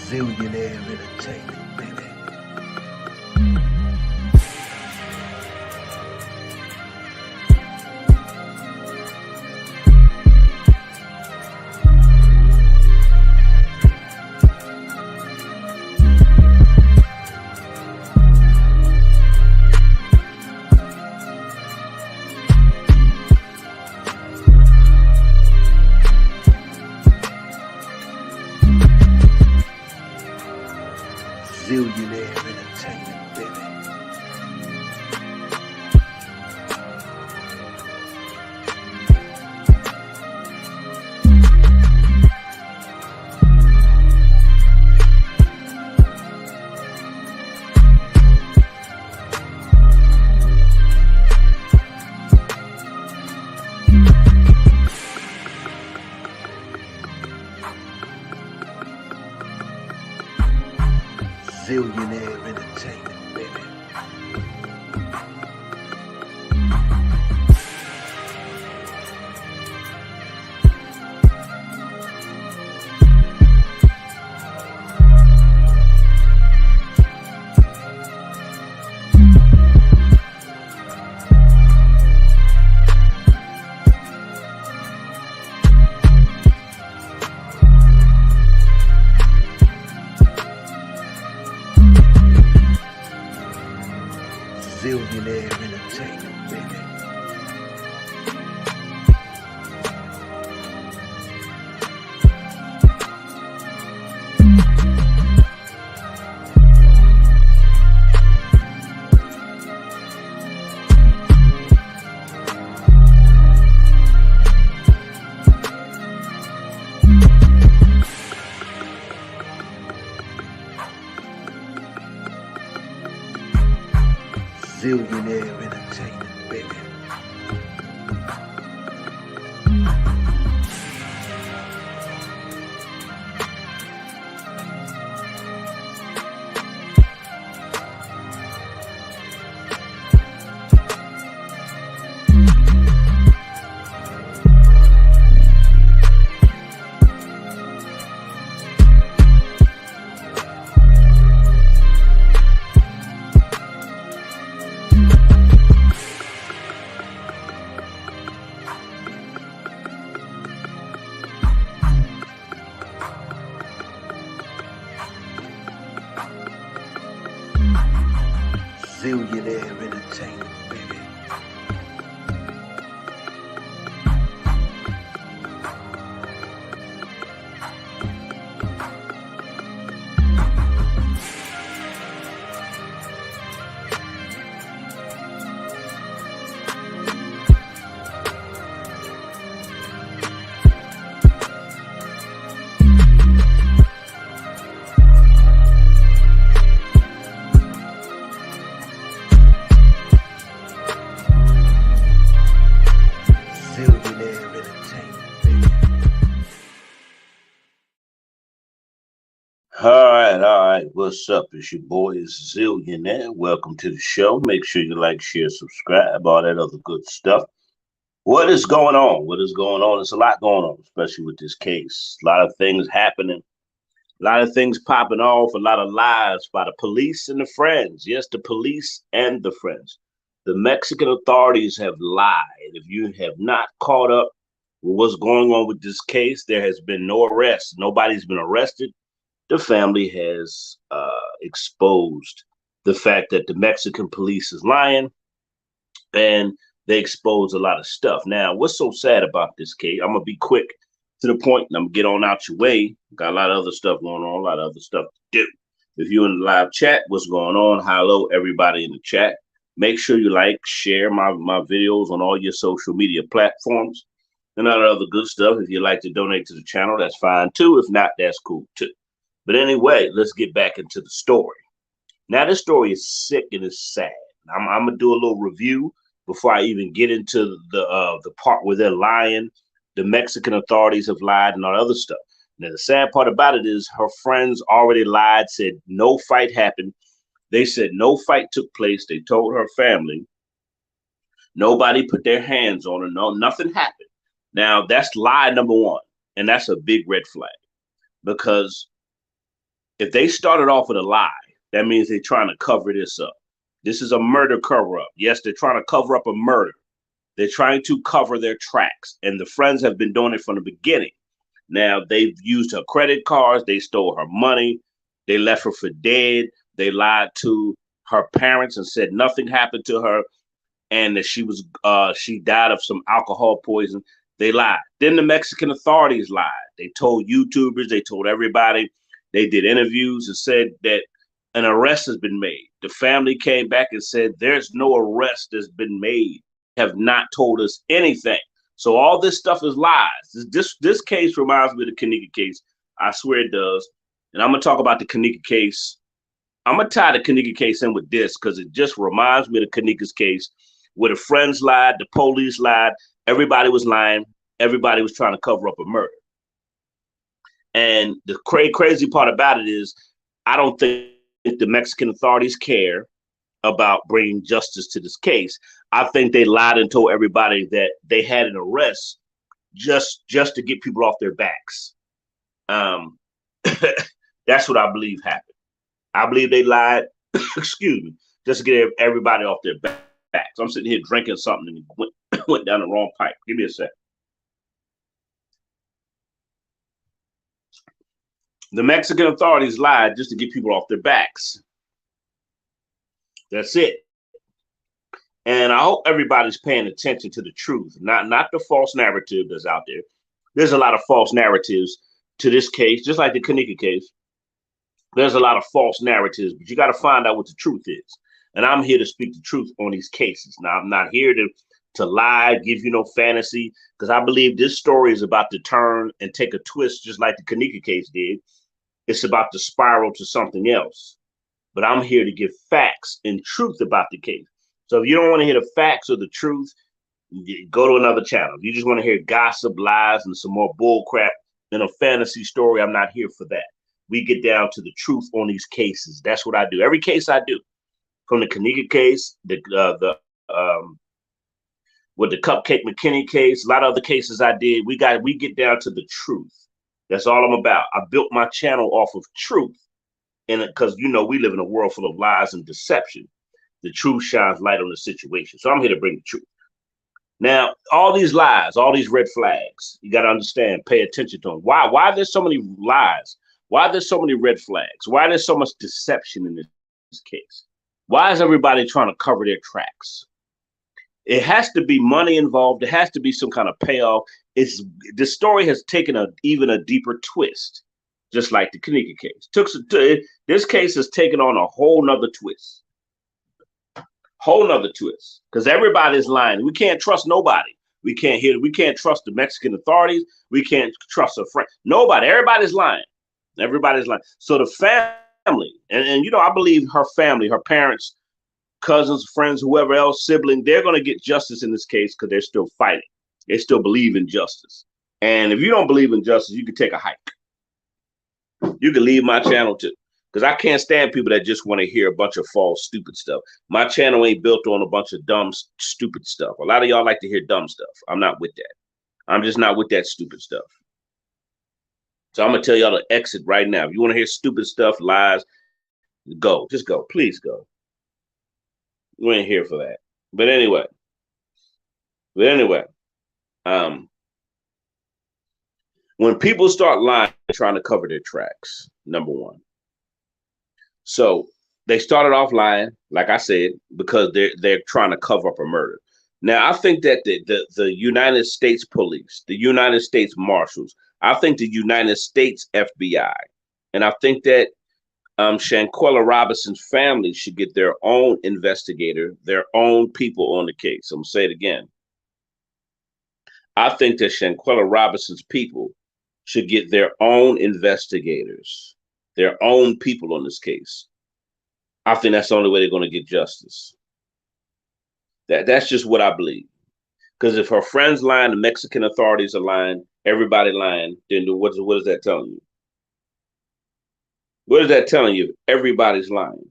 Zillionaire Entertainment, baby. Zillionaire Entertainment, baby. Zillionaire Entertainment, baby. Zillionaire Entertainment, baby. Zillionaire Entertainment, baby. Zillionaire Entertainment, baby. Zillionaire Entertainment, baby. All right. What's up? It's your boy Zillionaire. Welcome to the show. Make sure you like, share, subscribe, all that other good stuff. What is going on? What is going on? There's a lot going on, especially with this case. A lot of things happening, a lot of things popping off, a lot of lies by the police and the friends. Yes, the police and the friends. The Mexican authorities have lied. If you have not caught up with what's going on with this case, there has been no arrest. Nobody's been arrested. The family has exposed the fact that the Mexican police is lying, and they expose a lot of stuff. Now, what's so sad about this case? I'm gonna be quick to the point, and I'm gonna get on out your way. Got a lot of other stuff going on, a lot of other stuff to do. If you're in the live chat, what's going on? Hello, everybody in the chat. Make sure you like, share my videos on all your social media platforms, and all that other good stuff. If you'd like to donate to the channel, that's fine too. If not, that's cool too. But anyway, let's get back into the story. Now, this story is sick and it's sad. I'm gonna do a little review before I even get into the part where they're lying. The Mexican authorities have lied and all that other stuff. Now, the sad part about it is her friends already lied, said no fight happened. They said no fight took place. They told her family nobody put their hands on her. No, nothing happened. Now, that's lie number one, and that's a big red flag, because If they started off with a lie, that means they're trying to cover this up. This is a murder cover up. Yes, they're trying to cover up a murder. They're trying to cover their tracks. And the friends have been doing it from the beginning. Now, they've used her credit cards. They stole her money. They left her for dead. They lied to her parents and said nothing happened to her and that she died of some alcohol poison. They lied. Then the Mexican authorities lied. They told YouTubers, they told everybody. They did interviews and said that an arrest has been made. The family came back and said there's no arrest that's been made. Have not told us anything. So all this stuff is lies. This case reminds me of the Kanika case. I swear it does. And I'm gonna talk about the Kanika case. I'm gonna tie the Kanika case in with this because it just reminds me of the Kanika's case, where the friends lied, the police lied, everybody was lying, everybody was trying to cover up a murder. And the crazy part about it is, I don't think the Mexican authorities care about bringing justice to this case. I think they lied and told everybody that they had an arrest just to get people off their backs. That's what I believe happened. I believe they lied, excuse me, just to get everybody off their backs. I'm sitting here drinking something and went down the wrong pipe. Give me a sec. The Mexican authorities lied just to get people off their backs. That's it. And I hope everybody's paying attention to the truth, not the false narrative that's out there. There's a lot of false narratives to this case, just like the Kanika case. There's a lot of false narratives, but you got to find out what the truth is. And I'm here to speak the truth on these cases. Now, I'm not here to lie, give you no fantasy, because I believe this story is about to turn and take a twist, just like the Kanika case did. It's about to spiral to something else. But I'm here to give facts and truth about the case. So if you don't want to hear the facts or the truth, go to another channel. If you just want to hear gossip, lies, and some more bull crap in a fantasy story, I'm not here for that. We get down to the truth on these cases. That's what I do. Every case I do, from the Kanika case, with the Cupcake McKinney case, a lot of other cases I did, we get down to the truth. That's all I'm about. I built my channel off of truth, and because we live in a world full of lies and deception. The truth shines light on the situation. So I'm here to bring the truth. Now, all these lies, all these red flags, you got to understand, pay attention to them. Why there's so many lies? Why there's so many red flags? Why there's so much deception in this case? Why is everybody trying to cover their tracks? It has to be money involved. There has to be some kind of payoff. The story has taken even a deeper twist, just like the Kanika case. This case has taken on a whole nother twist. Because everybody's lying. We can't trust nobody. We can't trust the Mexican authorities. We can't trust a friend. Nobody. Everybody's lying. So the family, and I believe her family, her parents, cousins, friends, whoever else, sibling, they're going to get justice in this case because they're still fighting. They still believe in justice. And if you don't believe in justice, you can take a hike. You can leave my channel too. Because I can't stand people that just want to hear a bunch of false, stupid stuff. My channel ain't built on a bunch of dumb, stupid stuff. A lot of y'all like to hear dumb stuff. I'm not with that. I'm just not with that stupid stuff. So I'm going to tell y'all to exit right now. If you want to hear stupid stuff, lies, go. Just go. Please go. We ain't here for that. But anyway, when people start lying, trying to cover their tracks, number one. So they started off lying, like I said, because they're trying to cover up a murder. Now, I think that the United States Police, the United States Marshals, I think the United States FBI, and I think that Shanquella Robinson's family should get their own investigator, their own people on the case. I'm going to say it again. I think that Shanquella Robinson's people should get their own investigators, their own people on this case. I think that's the only way they're going to get justice. That's just what I believe. Because if her friends lying, the Mexican authorities are lying, everybody lying, then what is that telling you? What is that telling you? Everybody's lying.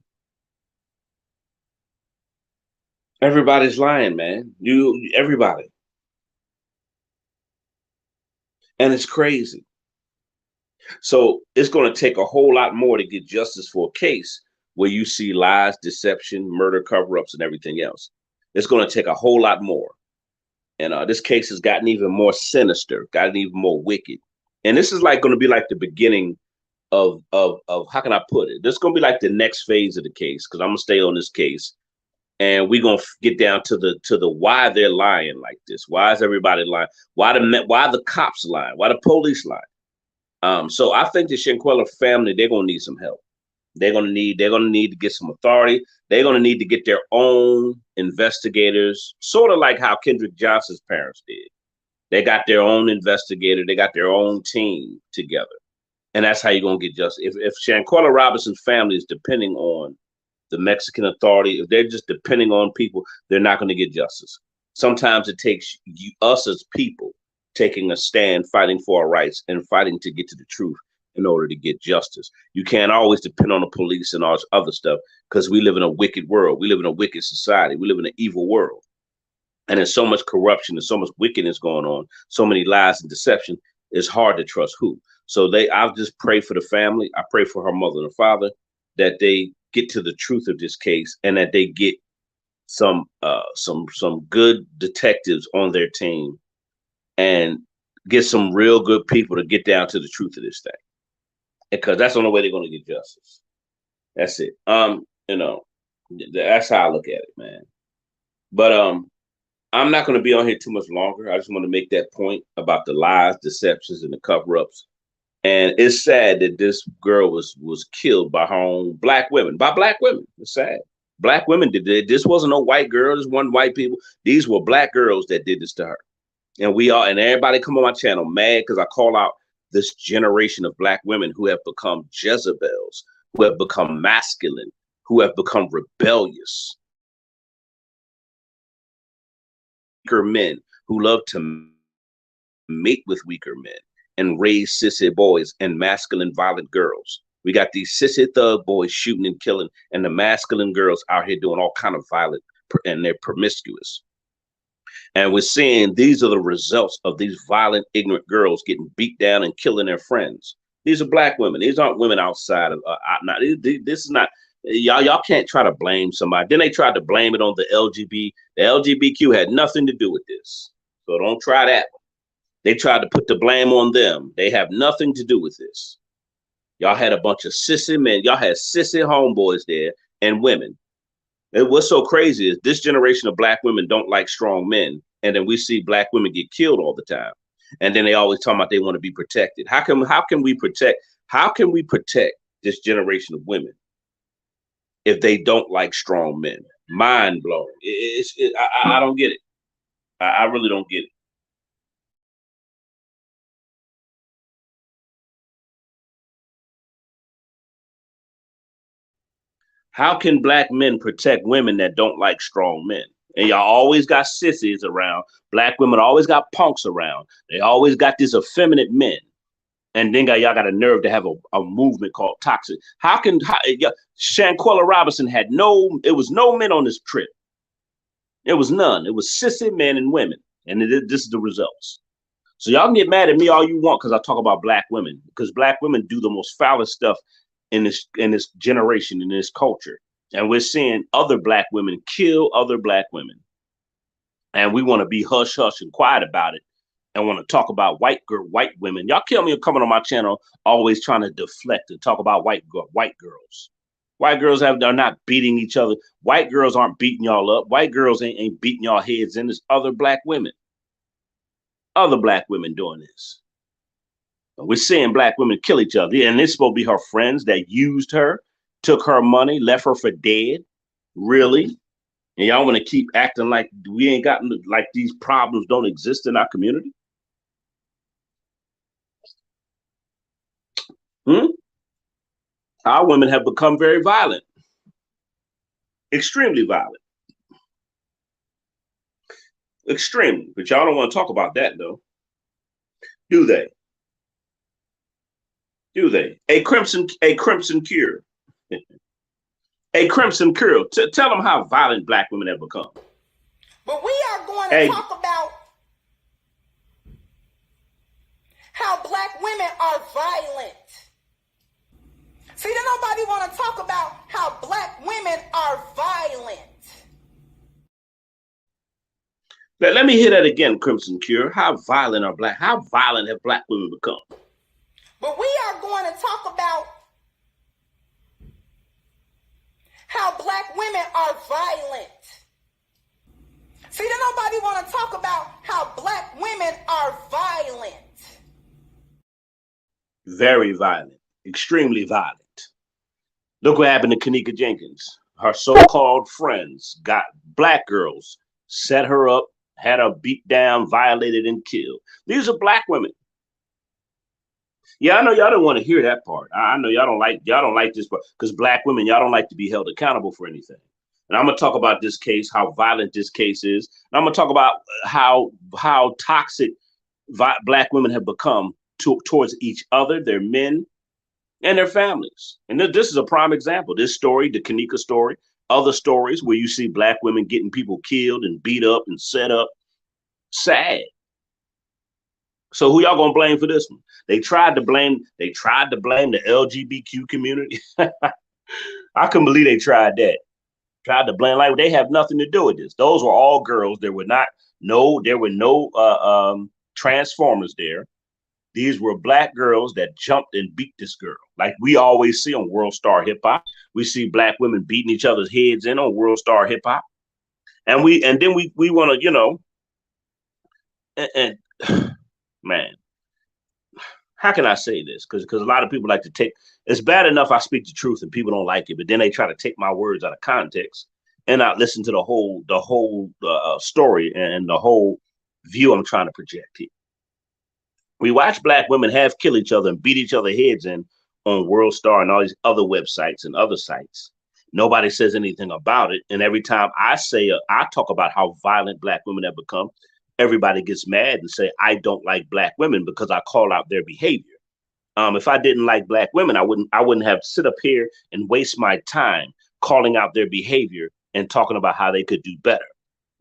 Everybody's lying, man. Everybody. And it's crazy. So it's going to take a whole lot more to get justice for a case where you see lies, deception, murder, cover-ups, and everything else. It's going to take a whole lot more. And this case has gotten even more sinister, gotten even more wicked. And this is like going to be like the beginning of how can I put it? This is going to be like the next phase of the case, because I'm going to stay on this case, and we're going to get down to the why they're lying like this. Why is everybody lying? Why the cops lying? Why the police lying? So I think the Shanquella family, they're gonna need some help. They're gonna need to get some authority. They're gonna need to get their own investigators, sort of like how Kendrick Johnson's parents did. They got their own investigator, they got their own team together. And that's how you're gonna get justice. If Shanquella Robinson's family is depending on the Mexican authority, if they're just depending on people, they're not gonna get justice. Sometimes it takes us as people taking a stand, fighting for our rights, and fighting to get to the truth in order to get justice. You can't always depend on the police and all this other stuff, because we live in a wicked world. We live in a wicked society. We live in an evil world. And there's so much corruption and so much wickedness going on, so many lies and deception, it's hard to trust who. So I'll just pray for the family. I pray for her mother and father, that they get to the truth of this case, and that they get some good detectives on their team, and get some real good people to get down to the truth of this thing, because that's the only way they're going to get justice. That's it. That's how I look at it, man. But I'm not going to be on here too much longer. I just want to make that point about the lies, deceptions, and the cover-ups. And it's sad that this girl was killed by her own black women. It's sad. Black women did it. This wasn't no white girl. This wasn't white people. These were black girls that did this to her. And everybody come on my channel mad because I call out this generation of black women who have become Jezebels, who have become masculine, who have become rebellious. Weaker men who love to mate with weaker men and raise sissy boys and masculine violent girls. We got these sissy thug boys shooting and killing, and the masculine girls out here doing all kind of violent, and they're promiscuous. And we're seeing these are the results of these violent, ignorant girls getting beat down and killing their friends. These are black women. These aren't women outside of. This is not. Y'all can't try to blame somebody. Then they tried to blame it on the LGBT. The LGBTQ had nothing to do with this. So don't try that one. They tried to put the blame on them. They have nothing to do with this. Y'all had a bunch of sissy men. Y'all had sissy homeboys there and women. And what's so crazy is this generation of black women don't like strong men. And then we see black women get killed all the time. And then they always talk about they want to be protected. How can we protect this generation of women if they don't like strong men? Mind blowing. I don't get it. I really don't get it. How can black men protect women that don't like strong men? And y'all always got sissies around. Black women always got punks around. They always got these effeminate men. And then y'all got a nerve to have a movement called toxic. Shanquella Robinson it was no men on this trip. It was none. It was sissy men and women. And this is the results. So y'all can get mad at me all you want because I talk about black women, because black women do the most foulest stuff in this generation, in this culture. And we're seeing other black women kill other black women. And we want to be hush hush and quiet about it, and want to talk about white women. Y'all kill me coming on my channel, always trying to deflect and talk about white girls. White girls are not beating each other. White girls aren't beating y'all up. White girls ain't beating y'all heads in. There's other black women. Other black women doing this. We're seeing black women kill each other. And it's supposed to be her friends that used her, took her money, left her for dead. Really? And y'all want to keep acting like we ain't got, like these problems don't exist in our community? Our women have become very violent. Extremely violent. Extremely. But y'all don't want to talk about that, though. Do they? Do they? A crimson cure. A crimson cure. Tell them how violent black women have become. But we are going to talk about how black black women are violent. See, then nobody want to talk about how black women are violent. Let me hear that again, Crimson Cure. How violent have black women become? But we are going to talk about how black women are violent. See, then nobody want to talk about how black women are violent. Very violent, extremely violent. Look what happened to Kanika Jenkins. Her so-called friends got black girls, set her up, had her beat down, violated, and killed. These are black women. Yeah, I know y'all don't want to hear that part. I know y'all don't like this part because black women, y'all don't like to be held accountable for anything. And I'm gonna talk about this case, how violent this case is. And I'm gonna talk about how toxic black women have become towards each other, their men, and their families. And this is a prime example. This story, the Kanika story, other stories where you see black women getting people killed and beat up and set up. Sad. So who y'all gonna blame for this one? They tried to blame the LGBTQ community. I couldn't believe they tried that. Tried to blame, like they have nothing to do with this. Those were all girls. There were no transformers there. These were black girls that jumped and beat this girl. Like we always see on World Star Hip Hop. We see black women beating each other's heads in on World Star Hip Hop. And then we want to, and man, how can I say this? Because a lot of people like to take, it's bad enough I speak the truth and people don't like it, but then they try to take my words out of context and not listen to the whole story and the whole view I'm trying to project here. We watch black women kill each other and beat each other heads in on World Star and all these other websites and other sites. Nobody says anything about it. And every time I talk about how violent black women have become, everybody gets mad and say, I don't like black women because I call out their behavior. If I didn't like black women, I wouldn't have sit up here and waste my time calling out their behavior and talking about how they could do better.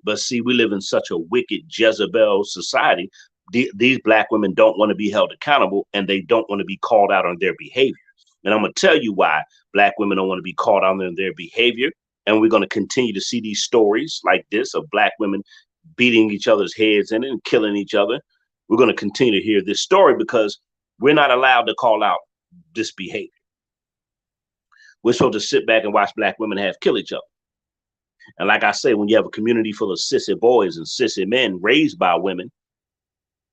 But see, we live in such a wicked Jezebel society. These black women don't want to be held accountable and they don't want to be called out on their behavior. And I'm going to tell you why black women don't want to be called out on their behavior. And we're going to continue to see these stories like this of black women beating each other's heads in and killing each other. We're going to continue to hear this story because we're not allowed to call out this behavior. We're supposed to sit back and watch black women kill each other. And like I say, when you have a community full of sissy boys and sissy men raised by women,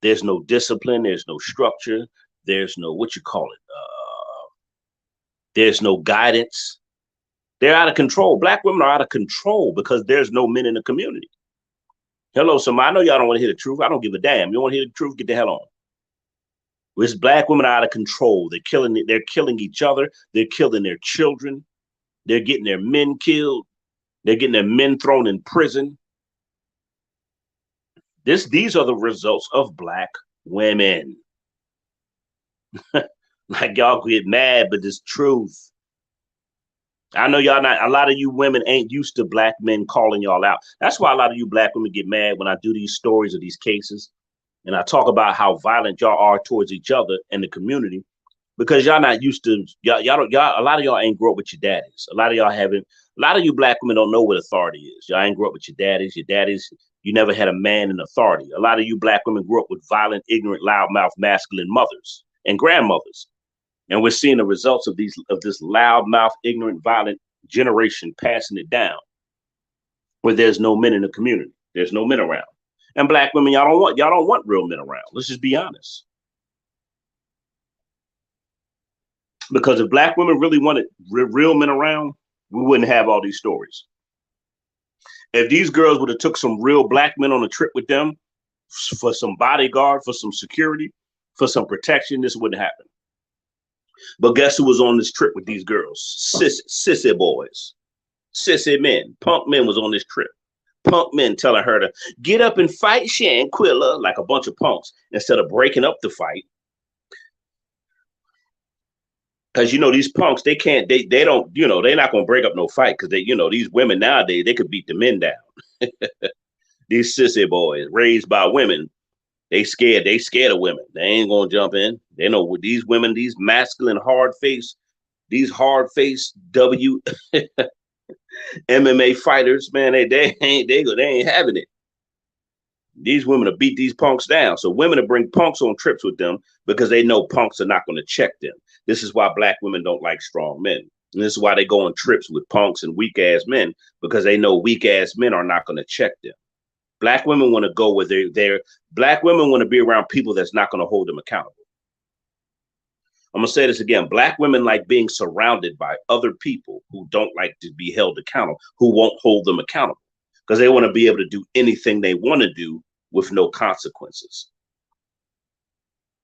there's no discipline, there's no structure, there's no, there's no guidance. They're out of control. Black women are out of control because there's no men in the community. Hello, somebody. I know y'all don't want to hear the truth. I don't give a damn. You want to hear the truth? Get the hell on. This black women are out of control. They're killing each other. They're killing their children. They're getting their men killed. They're getting their men thrown in prison. These are the results of black women. Like y'all get mad, but it's truth. I know y'all not, a lot of you women ain't used to black men calling y'all out. That's why a lot of you black women get mad when I do these stories of these cases. And I talk about how violent y'all are towards each other and the community, because y'all not used to, y'all, a lot of y'all ain't grow up with your daddies. A lot of you black women don't know what authority is. Y'all ain't grow up with your daddies. You never had a man in authority. A lot of you black women grew up with violent, ignorant, loudmouth, masculine mothers and grandmothers. And we're seeing the results of this loudmouth, ignorant, violent generation passing it down where there's no men in the community. There's no men around. And black women, y'all don't want real men around. Let's just be honest. Because if black women really wanted real men around, we wouldn't have all these stories. If these girls would have took some real black men on a trip with them for some bodyguard, for some security, for some protection, this wouldn't happen. But guess who was on this trip with these girls? Sissy boys, sissy men, punk men was on this trip. Punk men telling her to get up and fight Shanquella like a bunch of punks instead of breaking up the fight. Because, these punks, they don't, they're not going to break up no fight because these women nowadays, they could beat the men down. These sissy boys raised by women They scared. They scared of women. They ain't gonna jump in. They know with these women, these masculine, these hard face MMA fighters, man. They ain't having it. These women will beat these punks down. So women will bring punks on trips with them because they know punks are not going to check them. This is why black women don't like strong men. And this is why they go on trips with punks and weak ass men, because they know weak ass men are not going to check them. Black women want to go where they're black women want to be around people that's not going to hold them accountable. I'm going to say this again. Black women like being surrounded by other people who don't like to be held accountable, who won't hold them accountable, because they want to be able to do anything they want to do with no consequences.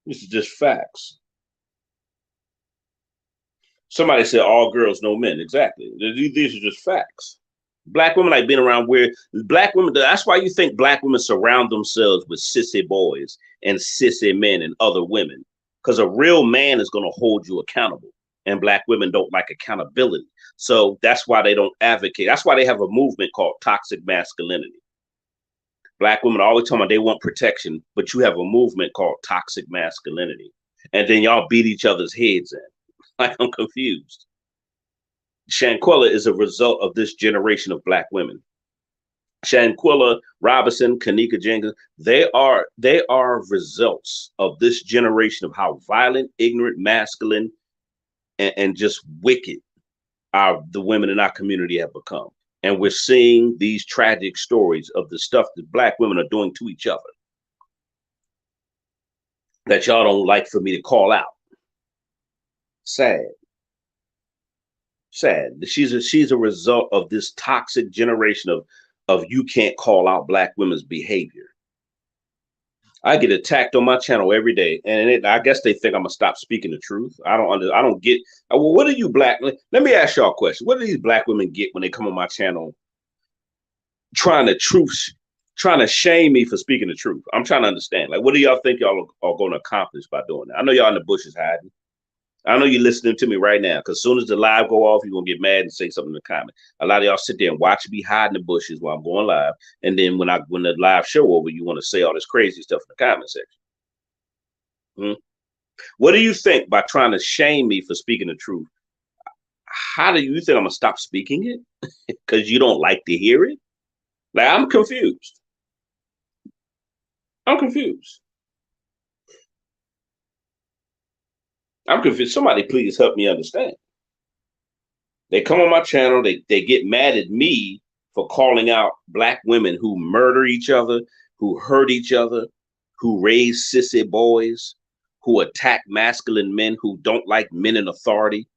This is just facts. Somebody said all girls, no men. Exactly. These are just facts. Black women like being around where black women, that's why you think black women surround themselves with sissy boys and sissy men and other women, because a real man is going to hold you accountable, and black women don't like accountability. So that's why they don't advocate. That's why they have a movement called toxic masculinity. Black women are always talking about they want protection, but you have a movement called toxic masculinity. And then y'all beat each other's heads in. Like, I'm confused. Shanquella is a result of this generation of black women. Shanquella Robinson, Kanika Jenkins, they are results of this generation of how violent, ignorant, masculine, and just wicked the women in our community have become. And we're seeing these tragic stories of the stuff that black women are doing to each other that y'all don't like for me to call out. Sad. She's a result of this toxic generation of you can't call out black women's behavior. I get attacked on my channel every day, and I guess they think I'm gonna stop speaking the truth. I don't get. Well, what do you black? Let me ask y'all a question. What do these black women get when they come on my channel, trying to shame me for speaking the truth? I'm trying to understand. Like, what do y'all think y'all are going to accomplish by doing that? I know y'all in the bushes hiding. I know you're listening to me right now, because as soon as the live go off, you're going to get mad and say something in the comment. A lot of y'all sit there and watch me hide in the bushes while I'm going live. And then when the live show over, you want to say all this crazy stuff in the comment section. What do you think by trying to shame me for speaking the truth? How do you think I'm going to stop speaking it? Because you don't like to hear it? Like, I'm confused. I'm confused. Somebody please help me understand. They come on my channel, they get mad at me for calling out black women who murder each other, who hurt each other, who raise sissy boys, who attack masculine men, who don't like men in authority,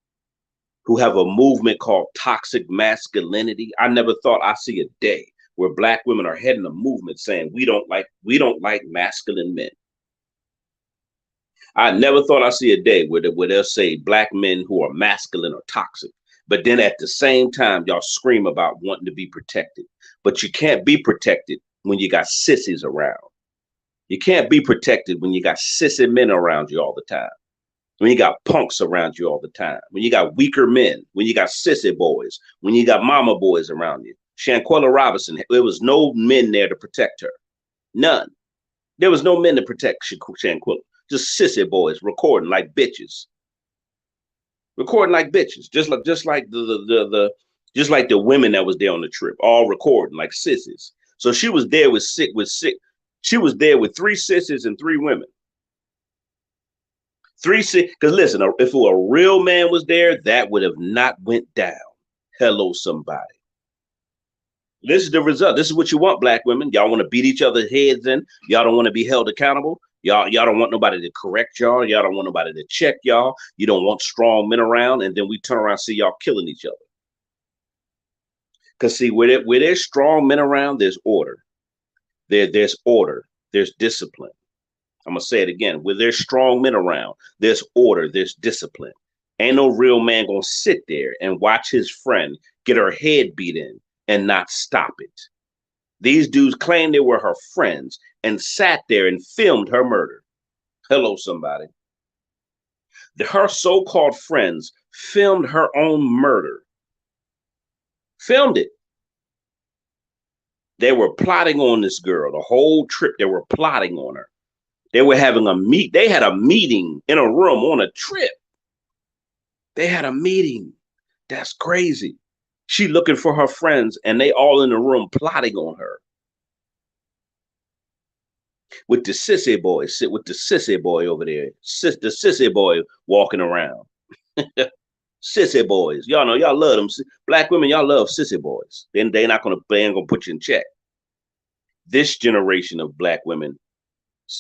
who have a movement called toxic masculinity. I never thought I'd see a day where black women are heading a movement saying we don't like masculine men. I never thought I'd see a day where they'll say black men who are masculine or toxic. But then at the same time, y'all scream about wanting to be protected. But you can't be protected when you got sissies around. You can't be protected when you got sissy men around you all the time. When you got punks around you all the time. When you got weaker men. When you got sissy boys. When you got mama boys around you. Shanquella Robinson, there was no men there to protect her. None. There was no men to protect Shanquella. Just sissy boys recording like bitches. Recording like bitches. Just like the women that was there on the trip, all recording like sissies. So she was there she was there with 3 sissies and 3 women. 3 because listen, if a real man was there, that would have not went down. Hello, somebody. This is the result. This is what you want, black women. Y'all want to beat each other's heads in. Y'all don't want to be held accountable. Y'all don't want nobody to correct y'all. Y'all don't want nobody to check y'all. You don't want strong men around. And then we turn around and see y'all killing each other. Because see, where there's strong men around, there's order. There's order. There's discipline. I'm going to say it again. Where there's strong men around, there's order. There's discipline. Ain't no real man going to sit there and watch his friend get her head beat in and not stop it. These dudes claimed they were her friends and sat there and filmed her murder. Hello, somebody. Her so-called friends filmed her own murder. Filmed it. They were plotting on this girl. The whole trip, they were plotting on her. They were having they had a meeting in a room on a trip. They had a meeting. That's crazy. She looking for her friends and they all in the room plotting on her. With the sissy boy, sit with the sissy boy over there. The sissy boy walking around. Sissy boys. Y'all know, y'all love them. Black women, y'all love sissy boys. Then they ain't gonna put you in check. This generation of black women,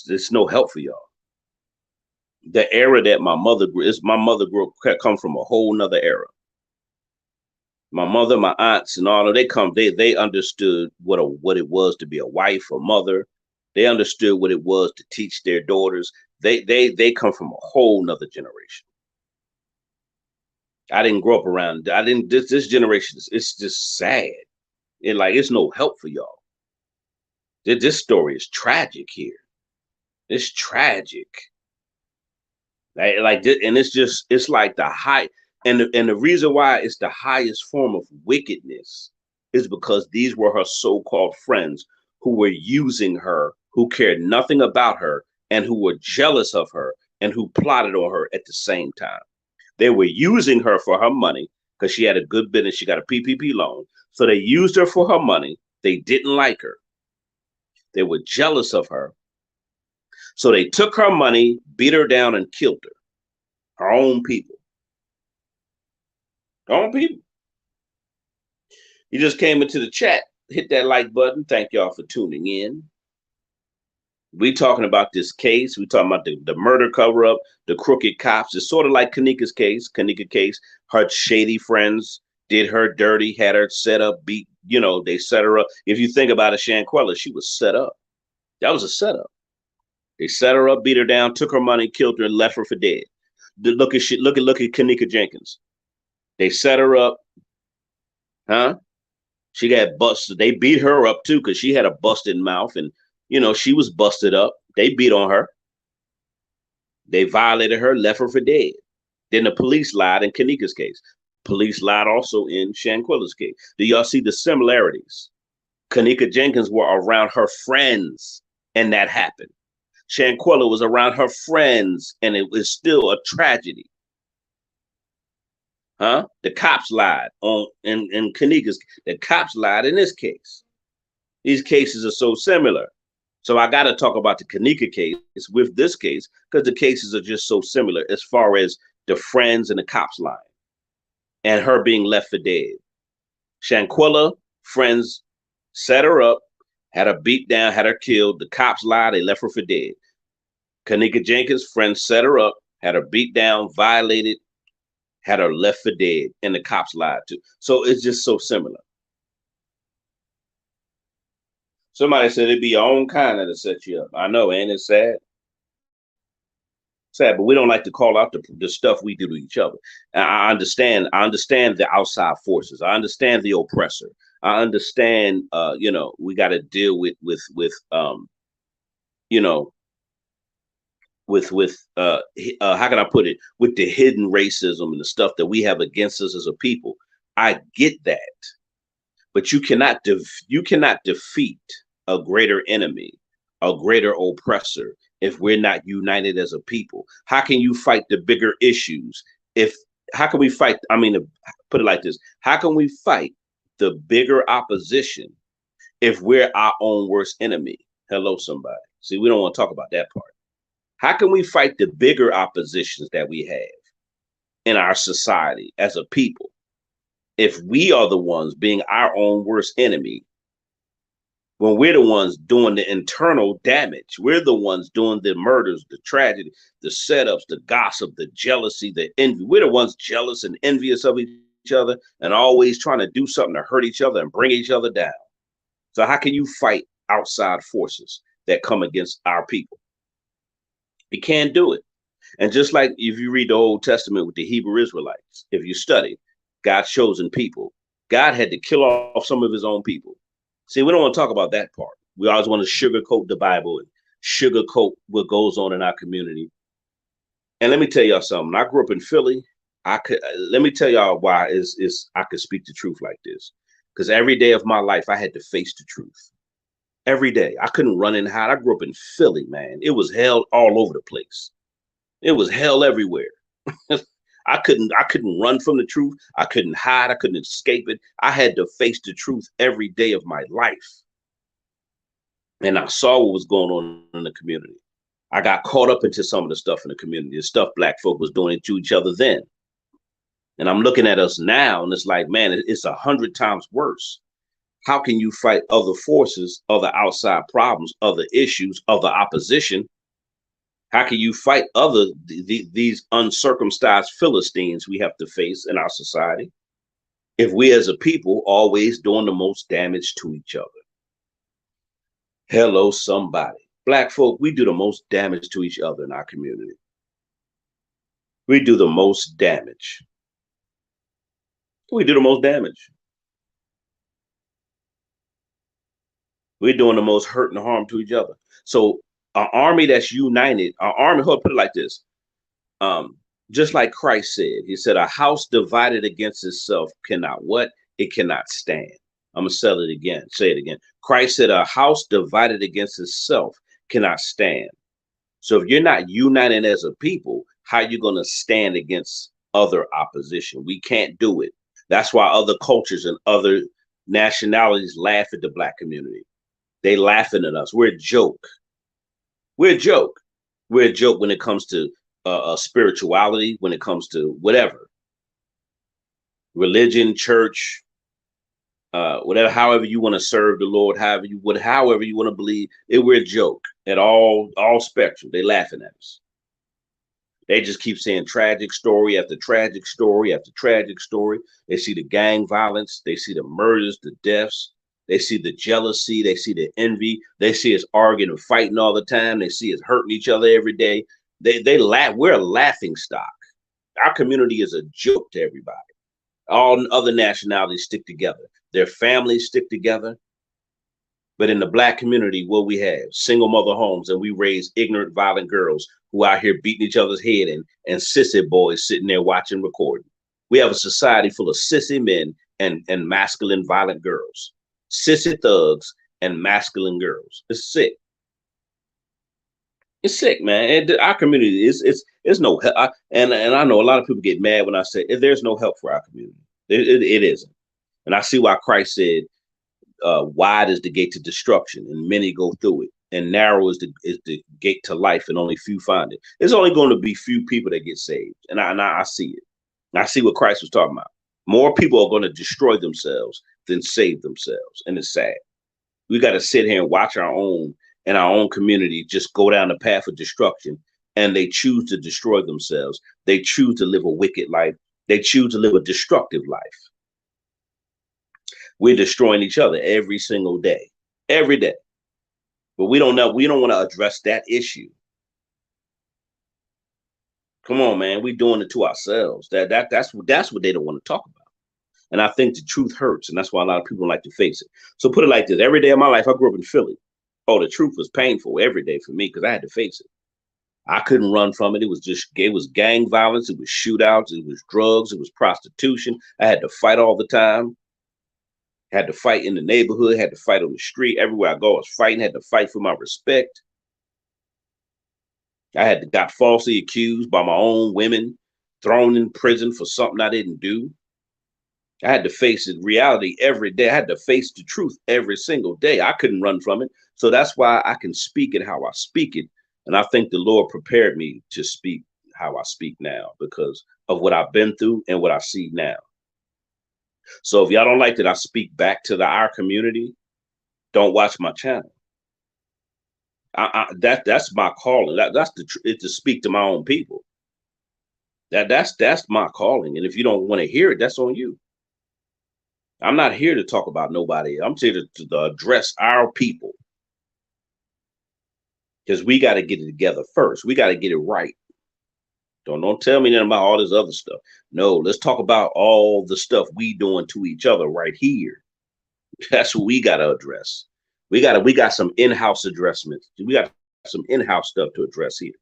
it's no help for y'all. The era that my mother grew up, come from a whole nother era. My mother, my aunts, and all of they understood what it was to be a wife, a mother. They understood what it was to teach their daughters. They come from a whole nother generation. I didn't grow up around. This generation. It's just sad. It's no help for y'all. This story is tragic here. It's tragic. And it's like the high, and the reason why it's the highest form of wickedness is because these were her so-called friends who were using her, who cared nothing about her, and who were jealous of her, and who plotted on her at the same time. They were using her for her money because she had a good business. She got a PPP loan. So they used her for her money. They didn't like her. They were jealous of her. So they took her money, beat her down, and killed her. Her own people. Her own people. You just came into the chat. Hit that like button. Thank y'all for tuning in. We talking about this case. We talking about the murder cover-up, the crooked cops. It's sort of like Kanika's case. Kanika case. Her shady friends did her dirty, had her set up, beat. They set her up. If you think about it, Shanquella, she was set up. That was a setup. They set her up, beat her down, took her money, killed her, and left her for dead. Look at Kanika Jenkins. They set her up, huh? She got busted. They beat her up too because she had a busted mouth, and she was busted up. They beat on her. They violated her, left her for dead. Then the police lied in Kanika's case. Police lied also in Shanquella's case. Do y'all see the similarities? Kanika Jenkins were around her friends, and that happened. Shanquella was around her friends, and it was still a tragedy. Huh? The cops lied in Kanika's. The cops lied in this case. These cases are so similar. So I got to talk about the Kanika case with this case because the cases are just so similar as far as the friends and the cops lying and her being left for dead. Shanquella, friends set her up, had her beat down, had her killed. The cops lied, they left her for dead. Kanika Jenkins, friends set her up, had her beat down, violated, had her left for dead, and the cops lied too. So it's just so similar. Somebody said it'd be your own kind that'll set you up. I know, ain't it sad? Sad, but we don't like to call out the stuff we do to each other. And I understand the outside forces. I understand the oppressor. I understand, we got to deal with how can I put it, with the hidden racism and the stuff that we have against us as a people. I get that, but you cannot defeat a greater enemy, a greater oppressor, if we're not united as a people. How can you fight the bigger issues? How can we fight? I mean, put it like this: how can we fight the bigger opposition if we're our own worst enemy? Hello, somebody. See, we don't want to talk about that part. How can we fight the bigger oppositions that we have in our society as a people if we are the ones being our own worst enemy? When we're the ones doing the internal damage, we're the ones doing the murders, the tragedy, the setups, the gossip, the jealousy, the envy. We're the ones jealous and envious of each other and always trying to do something to hurt each other and bring each other down. So how can you fight outside forces that come against our people? You can't do it. And just like if you read the Old Testament with the Hebrew Israelites, if you study God's chosen people, God had to kill off some of his own people. See, we don't want to talk about that part. We always want to sugarcoat the Bible and sugarcoat what goes on in our community. And let me tell y'all something. I grew up in Philly. Let me tell y'all why I could speak the truth like this. Because every day of my life, I had to face the truth. every day. I couldn't run and hide. I grew up in Philly, man. It was hell all over the place. It was hell everywhere. I couldn't run from the truth. I couldn't hide. I couldn't escape it. I had to face the truth every day of my life. And I saw what was going on in the community. I got caught up into some of the stuff in the community, the stuff black folk was doing to each other then. And I'm looking at us now, and it's like, man, it's 100 times worse. How can you fight other forces, other outside problems, other issues, other opposition? How can you fight these uncircumcised Philistines we have to face in our society if we as a people always doing the most damage to each other? Hello, somebody. Black folk, we do the most damage to each other in our community. We do the most damage. We do the most damage. We're doing the most hurt and harm to each other. So an army that's united, put it like this. Just like Christ said, he said, a house divided against itself cannot what? It cannot stand. I'm going to say it again. Christ said a house divided against itself cannot stand. So if you're not united as a people, how are you going to stand against other opposition? We can't do it. That's why other cultures and other nationalities laugh at the black community. They laughing at us. We're a joke. We're a joke. We're a joke when it comes to spirituality, when it comes to whatever. Religion, church, whatever, however you want to serve the Lord, however you want to believe, we're a joke at all spectrum. They laughing at us. They just keep saying tragic story after tragic story after tragic story. They see the gang violence. They see the murders, the deaths. They see the jealousy. They see the envy. They see us arguing and fighting all the time. They see us hurting each other every day. They laugh. We're a laughing stock. Our community is a joke to everybody. All other nationalities stick together. Their families stick together. But in the black community, what we have, single mother homes, and we raise ignorant, violent girls who out here beating each other's head and sissy boys sitting there watching, recording. We have a society full of sissy men and masculine, violent girls. Sissy thugs and masculine girls. It's sick. It's sick, man. Our community is no help. And I know a lot of people get mad when I say there's no help for our community. It isn't. And I see why Christ said, wide is the gate to destruction, and many go through it. And narrow is the gate to life, and only few find it. There's only going to be few people that get saved. And I see it. And I see what Christ was talking about. More people are going to destroy themselves than save themselves. And it's sad. We got to sit here and watch our own community just go down the path of destruction, and they choose to destroy themselves. They choose to live a wicked life. They choose to live a destructive life. We're destroying each other every single day, every day. But we don't know. We don't want to address that issue. Come on, man. We're doing it to ourselves. That's what they don't want to talk about. And I think the truth hurts, and that's why a lot of people don't like to face it. So put it like this: every day of my life, I grew up in Philly. Oh, the truth was painful every day for me because I had to face it. I couldn't run from it. It was gang violence. It was shootouts. It was drugs. It was prostitution. I had to fight all the time. Had to fight in the neighborhood, had to fight on the street. Everywhere I go, I was fighting, had to fight for my respect. I got falsely accused by my own women, thrown in prison for something I didn't do. I had to face it, reality every day. I had to face the truth every single day. I couldn't run from it. So that's why I can speak it how I speak it. And I think the Lord prepared me to speak how I speak now because of what I've been through and what I see now. So if y'all don't like that I speak back to our community, don't watch my channel. That's my calling. That's to speak to my own people. That's my calling. And if you don't want to hear it, that's on you. I'm not here to talk about nobody. I'm here to address our people. Because we got to get it together first. We got to get it right. Don't tell me nothing about all this other stuff. No, let's talk about all the stuff we doing to each other right here. That's what we got to address. We got some in-house addressments. We got some in-house stuff to address here.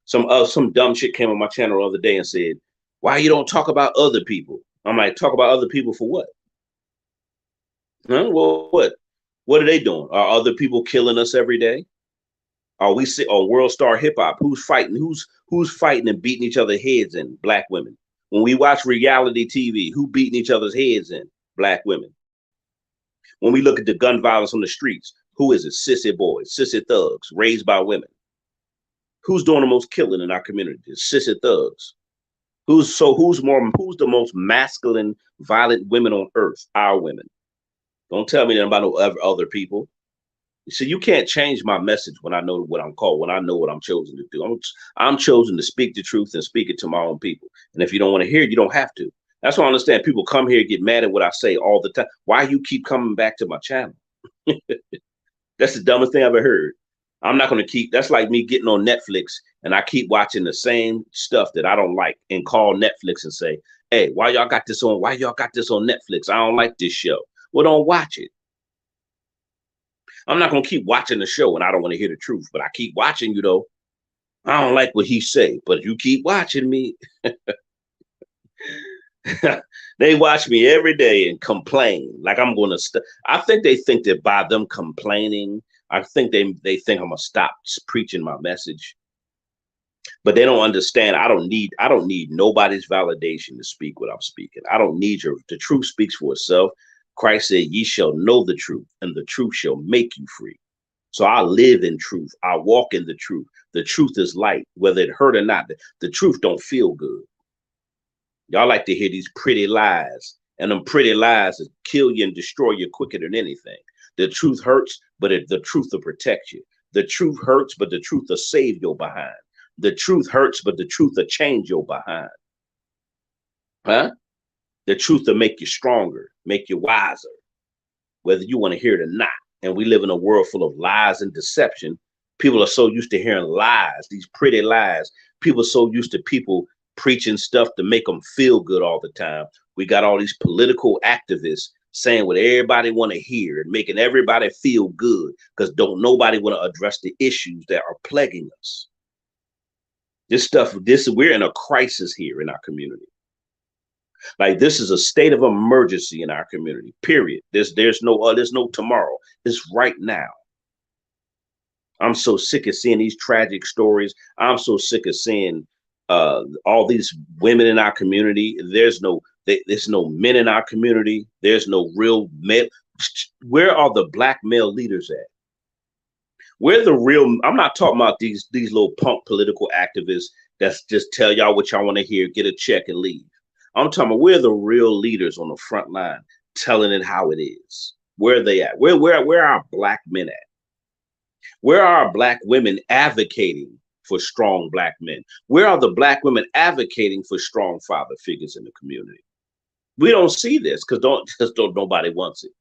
Some dumb shit came on my channel the other day and said, why you don't talk about other people? I'm like, talk about other people for what? Huh? Well, what? What are they doing? Are other people killing us every day? Are we on World Star Hip Hop? Who's fighting? Who's fighting and beating each other's heads in? Black women. When we watch reality TV, who beating each other's heads in? Black women. When we look at the gun violence on the streets, who is it? Sissy boys, sissy thugs raised by women. Who's doing the most killing in our community? Sissy thugs. Who's the most masculine, violent women on earth? Our women. Don't tell me that about no other people. See, you can't change my message when I know what I'm called, when I know what I'm chosen to do. I'm chosen to speak the truth and speak it to my own people. And if you don't want to hear it, you don't have to. That's why I understand people come here and get mad at what I say all the time. Why you keep coming back to my channel? That's the dumbest thing I've ever heard. I'm not going to keep, that's like me getting on Netflix and I keep watching the same stuff that I don't like and call Netflix and say, hey, why y'all got this on? Why y'all got this on Netflix? I don't like this show. Well, don't watch it. I'm not going to keep watching the show and I don't want to hear the truth, but I keep watching you though. I don't like what he say, but you keep watching me. They watch me every day and complain like I'm going to I think they think that by them complaining, I think they think I'm going to stop preaching my message. But they don't understand. I don't need nobody's validation to speak what I'm speaking. I don't need the truth speaks for itself. Christ said, ye shall know the truth, and the truth shall make you free. So I live in truth. I walk in the truth. The truth is light, whether it hurt or not. The truth don't feel good. Y'all like to hear these pretty lies, and them pretty lies will kill you and destroy you quicker than anything. The truth hurts, but the truth will protect you. The truth hurts, but the truth will save your behind. The truth hurts, but the truth will change your behind. Huh? The truth will make you stronger, make you wiser, whether you want to hear it or not. And we live in a world full of lies and deception. People are so used to hearing lies, these pretty lies. People are so used to people preaching stuff to make them feel good all the time. We got all these political activists saying what everybody want to hear and making everybody feel good because don't nobody want to address the issues that are plaguing us. We're in a crisis here in our community. Like this is a state of emergency in our community, period. There's no tomorrow. It's right now. I'm so sick of seeing these tragic stories. I'm so sick of seeing all these women in our community. There's no men in our community. There's no real men. Where are the black male leaders at? Where the real, I'm not talking about these little punk political activists that's just tell y'all what y'all want to hear, get a check and leave. I'm talking about where the real leaders on the front line telling it how it is. Where are they at? Where are our black men at? Where are our black women advocating for strong black men? Where are the black women advocating for strong father figures in the community? We don't see this because nobody wants it.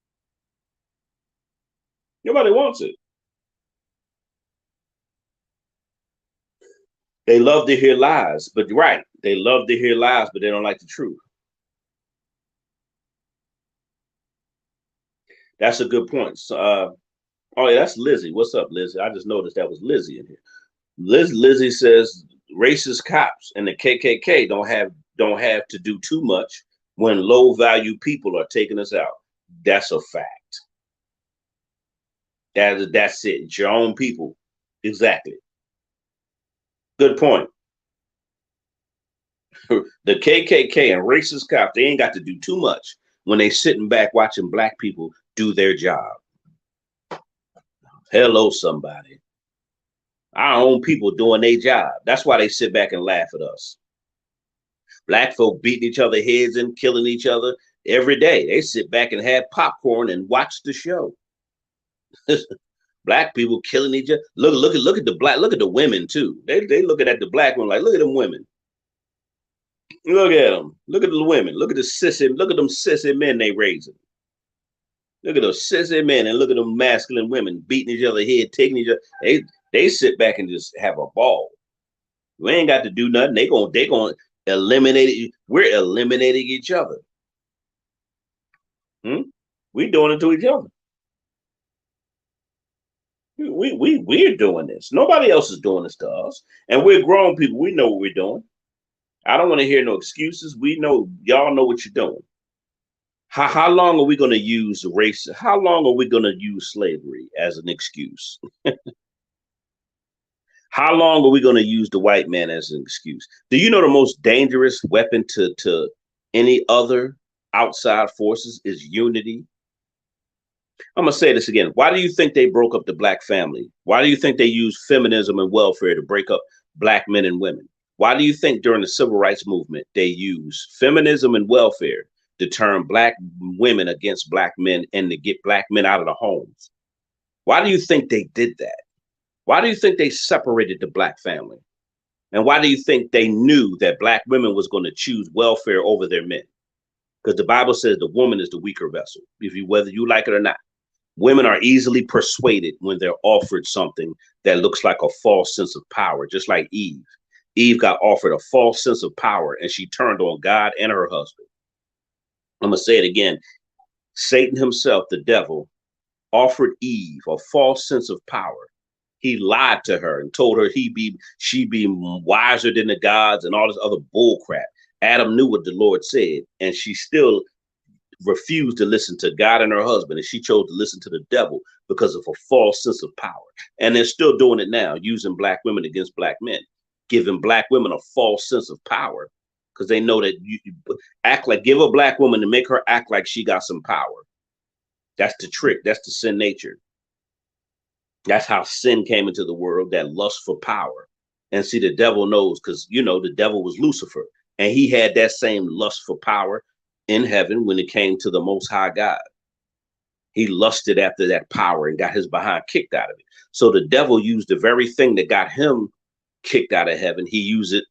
Nobody wants it. They love to hear lies, but right, they love to hear lies, but they don't like the truth. That's a good point. So, oh yeah, that's Lizzie. What's up, Lizzie? I just noticed that was Lizzie in here. Lizzie says racist cops and the KKK don't have to do too much when low value people are taking us out. That's a fact. That's it. It's your own people. Exactly. Good point. The KKK and racist cops, they ain't got to do too much when they sitting back watching black people do their job. Hello, somebody. Our own people doing their job. That's why they sit back and laugh at us. Black folk beating each other heads and killing each other every day. They sit back and have popcorn and watch the show. Black people killing each other. Look at the women too. They looking at the black women like, look at them women. Look at them. Look at the women. Look at them sissy men they raising. Look at those sissy men and look at them masculine women beating each other head, taking each other. They sit back and just have a ball. We ain't got to do nothing. They gonna eliminate it. We're eliminating each other. We doing it to each other. We're doing this. Nobody else is doing this to us. And we're grown people. We know what we're doing. I don't want to hear no excuses. We know, y'all know what you're doing. How long are we going to use race? How long are we going to use slavery as an excuse? How long are we going to use the white man as an excuse? Do you know the most dangerous weapon to any other outside forces is unity? I'm going to say this again. Why do you think they broke up the black family? Why do you think they used feminism and welfare to break up black men and women? Why do you think during the civil rights movement they used feminism and welfare to turn black women against black men and to get black men out of the homes? Why do you think they did that? Why do you think they separated the black family? And why do you think they knew that black women was going to choose welfare over their men? Because the Bible says the woman is the weaker vessel, whether you like it or not. Women are easily persuaded when they're offered something that looks like a false sense of power, just like Eve. Eve got offered a false sense of power and she turned on God and her husband. I'm going to say it again. Satan himself, the devil, offered Eve a false sense of power. He lied to her and told her she'd be wiser than the gods and all this other bull crap. Adam knew what the Lord said, and she still refused to listen to God and her husband, and she chose to listen to the devil because of a false sense of power. And they're still doing it now, using black women against black men, giving black women a false sense of power because they know that you give a black woman to make her act like she got some power. That's the trick. That's the sin nature. That's how sin came into the world, that lust for power. And see, the devil knows, because, the devil was Lucifer, and he had that same lust for power in heaven when it came to the Most High God. He lusted after that power and got his behind kicked out of it. So the devil used the very thing that got him kicked out of heaven. He used it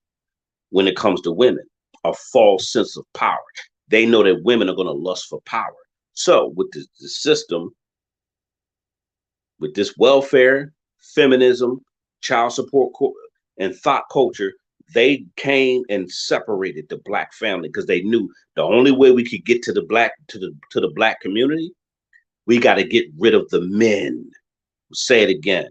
when it comes to women, a false sense of power. They know that women are going to lust for power. So with the system, with this welfare, feminism, child support, and thought culture, they came and separated the black family because they knew the only way we could get to the black community, we got to get rid of the men. Say it again.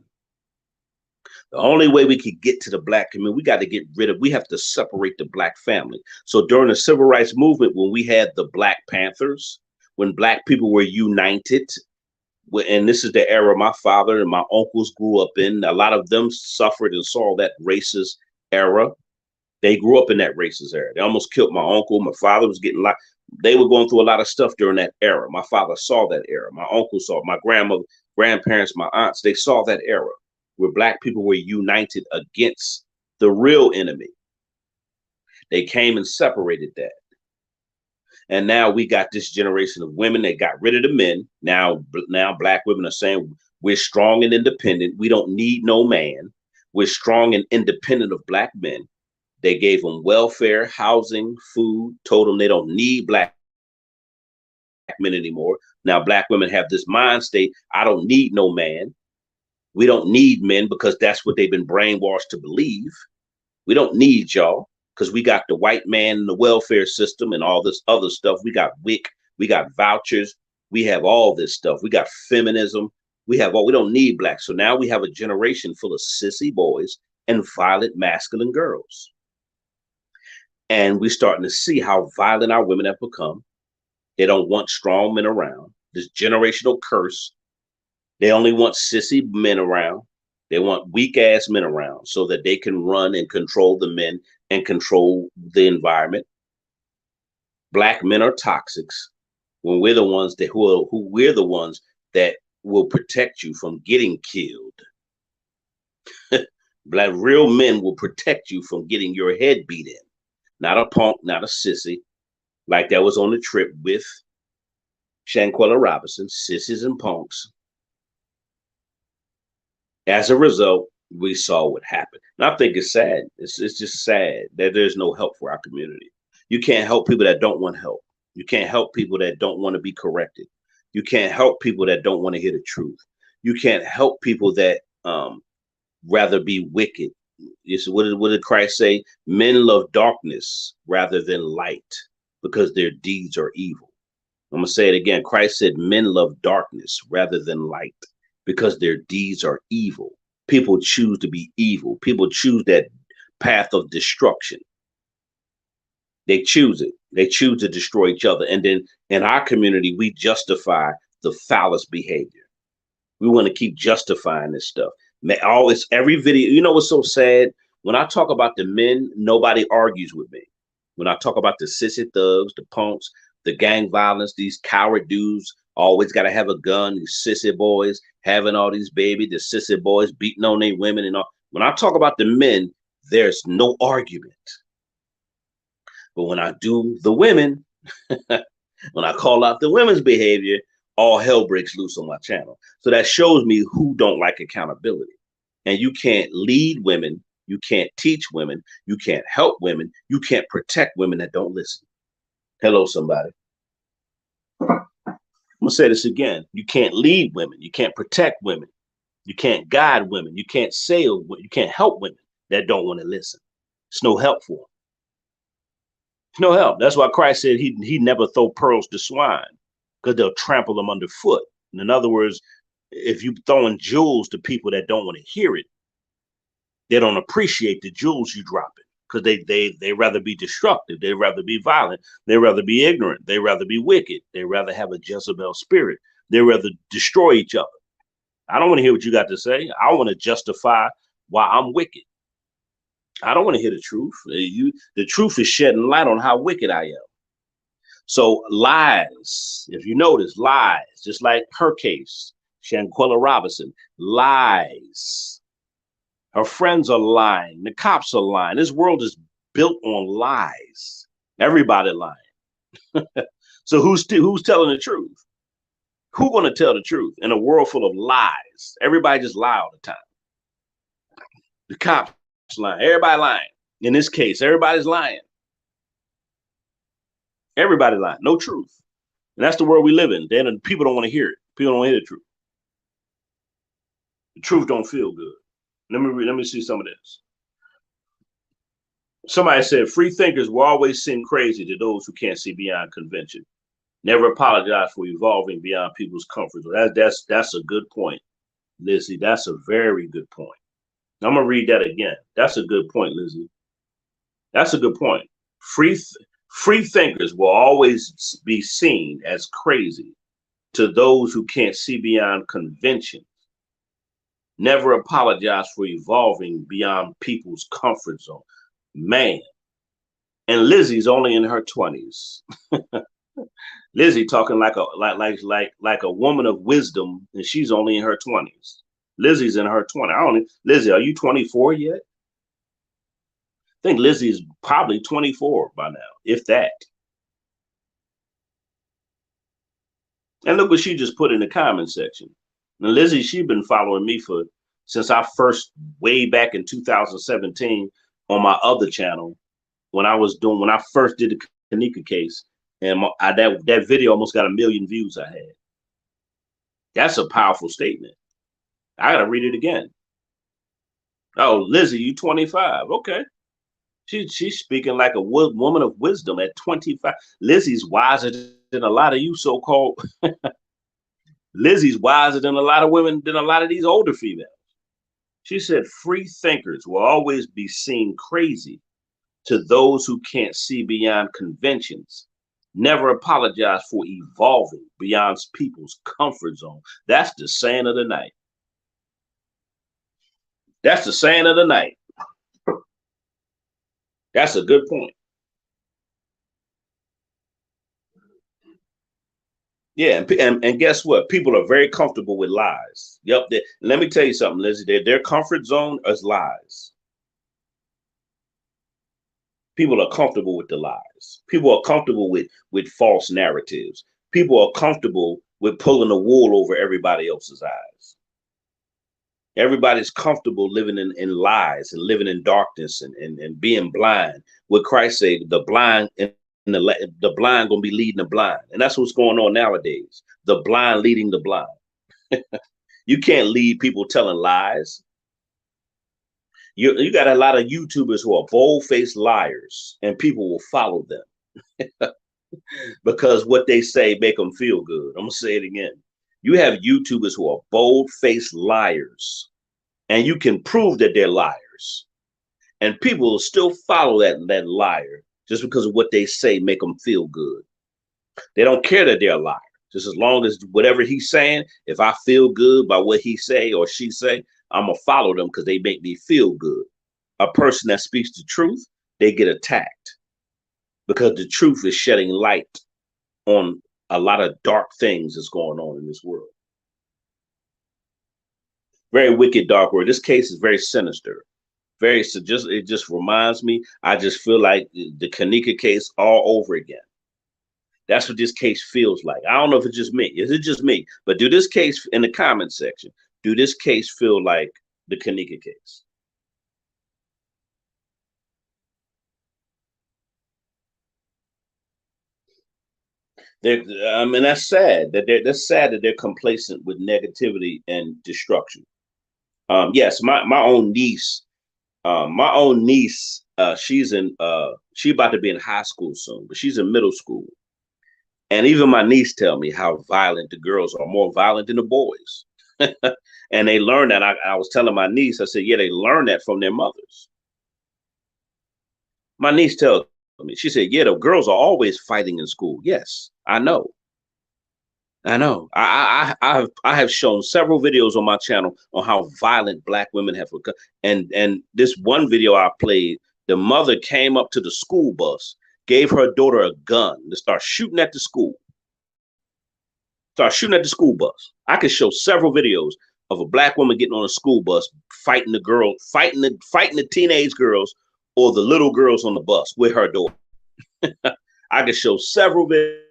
The only way we could get to the black community, we have to separate the black family. So during the civil rights movement, when we had the Black Panthers, when black people were united, and this is the era my father and my uncles grew up in, a lot of them suffered and saw that racist era. They grew up in that racist era. They almost killed my uncle. My father was getting locked. They were going through a lot of stuff during that era. My father saw that era. My uncle saw it. My grandmother, grandparents, my aunts, they saw that era where black people were united against the real enemy. They came and separated that. And now we got this generation of women that got rid of the men. Now black women are saying we're strong and independent. We don't need no man. We're strong and independent of black men. They gave them welfare, housing, food, told them they don't need black men anymore. Now black women have this mind state, I don't need no man. We don't need men because that's what they've been brainwashed to believe. We don't need y'all because we got the white man and the welfare system and all this other stuff. We got WIC, we got vouchers, we have all this stuff. We got feminism. We don't need black. So now we have a generation full of sissy boys and violent masculine girls. And we're starting to see how violent our women have become. They don't want strong men around. This generational curse. They only want sissy men around. They want weak ass men around so that they can run and control the men and control the environment. Black men are toxics when we're the ones that we're the ones that will protect you from getting killed. Black real men will protect you from getting your head beat in. Not a punk, not a sissy, like that was on the trip with Shanquella Robinson, sissies and punks. As a result, we saw what happened. And I think it's sad. It's just sad that there's no help for our community. You can't help people that don't want help. You can't help people that don't want to be corrected. You can't help people that don't want to hear the truth. You can't help people that rather be wicked. What did Christ say? Men love darkness rather than light because their deeds are evil. I'm going to say it again. Christ said men love darkness rather than light because their deeds are evil. People choose to be evil. People choose that path of destruction. They choose it. They choose to destroy each other. And then in our community, we justify the foulest behavior. We want to keep justifying this stuff. Always, every video, you know what's so sad? When I talk about the men, nobody argues with me. When I talk about the sissy thugs, the punks, the gang violence, these coward dudes always got to have a gun, these sissy boys having all these babies, the sissy boys beating on their women and all. When I talk about the men, there's no argument. But when I do the women, when I call out the women's behavior, all hell breaks loose on my channel. So that shows me who don't like accountability. And you can't lead women. You can't teach women. You can't help women. You can't protect women that don't listen. Hello, somebody. I'm going to say this again. You can't lead women. You can't protect women. You can't guide women. You can't sail. You can't help women that don't want to listen. It's no help for them. It's no help. That's why Christ said he never throw pearls to swine, because they'll trample them underfoot. And in other words, if you throwing jewels to people that don't want to hear it, they don't appreciate the jewels you dropping, because they rather be destructive. They rather be violent. They rather be ignorant. They rather be wicked. They rather have a Jezebel spirit. They rather destroy each other. I don't want to hear what you got to say. I want to justify why I'm wicked. I don't want to hear the truth. The truth is shedding light on how wicked I am. So lies, if you notice, lies, just like her case, Shanquella Robinson, lies. Her friends are lying. The cops are lying. This world is built on lies. Everybody lying. So who's telling the truth? Who's going to tell the truth in a world full of lies? Everybody just lie all the time. The cops lying. Everybody lying. In this case, everybody's lying. Everybody lying. No truth. And that's the world we live in. Then people don't want to hear it. People don't want to hear the truth. The truth don't feel good. Let me see some of this. Somebody said, free thinkers will always seem crazy to those who can't see beyond convention. Never apologize for evolving beyond people's comfort zone. That's a good point, Lizzie. That's a very good point. I'm going to read that again. That's a good point, Lizzie. That's a good point. Free thinkers will always be seen as crazy to those who can't see beyond convention. Never apologize for evolving beyond people's comfort zone. Man. And Lizzie's only in her 20s. Lizzie talking like a woman of wisdom, and she's only in her 20s. Lizzie's in her 20s. Lizzie, are you 24 yet? I think Lizzie's probably 24 by now, if that. And look what she just put in the comment section. Now, Lizzie, she's been following me since I first, way back in 2017 on my other channel, when I first did the Kanika case, and that video almost got 1 million views I had. That's a powerful statement. I got to read it again. Oh, Lizzie, you 25. Okay. She's speaking like a woman of wisdom at 25. Lizzie's wiser than a lot of you so-called. Lizzie's wiser than a lot of women, than a lot of these older females. She said, free thinkers will always be seen crazy to those who can't see beyond conventions. Never apologize for evolving beyond people's comfort zone. That's the saying of the night. That's the saying of the night. That's a good point. Yeah, and guess what? People are very comfortable with lies. Yep. Let me tell you something, Lizzie. Their comfort zone is lies. People are comfortable with the lies. People are comfortable with false narratives. People are comfortable with pulling the wool over everybody else's eyes. Everybody's comfortable living in lies and living in darkness and being blind. What Christ said, the blind gonna be leading the blind. And that's what's going on nowadays. The blind leading the blind. You can't lead people telling lies. You got a lot of YouTubers who are bold-faced liars, and people will follow them because what they say make them feel good. I'm gonna say it again. You have YouTubers who are bold-faced liars, and you can prove that they're liars, and people will still follow that liar just because of what they say make them feel good. They don't care that they're a liar. Just as long as whatever he's saying, if I feel good by what he say or she say, I'm gonna follow them because they make me feel good. A person that speaks the truth, they get attacked because the truth is shedding light on a lot of dark things that's going on in this world. Very wicked, dark world. This case is very sinister. It just reminds me. I just feel like the Kanika case all over again. That's what this case feels like. I don't know if it's just me. Is it just me? But do this case in the comment section? Do this case feel like the Kanika case? I mean, that's sad that they're complacent with negativity and destruction. Yes, my own niece, she's she about to be in high school soon, but she's in middle school. And even my niece tell me how violent the girls are, more violent than the boys. And they learn that. I was telling my niece, I said, yeah, they learn that from their mothers. My niece tells me, she said, yeah, the girls are always fighting in school. Yes, I know. I have shown several videos on my channel on how violent black women have become. And this one video I played, the mother came up to the school bus, gave her daughter a gun to start shooting at the school. Start shooting at the school bus. I could show several videos of a black woman getting on a school bus, fighting the teenage girls or the little girls on the bus with her daughter. I could show several videos.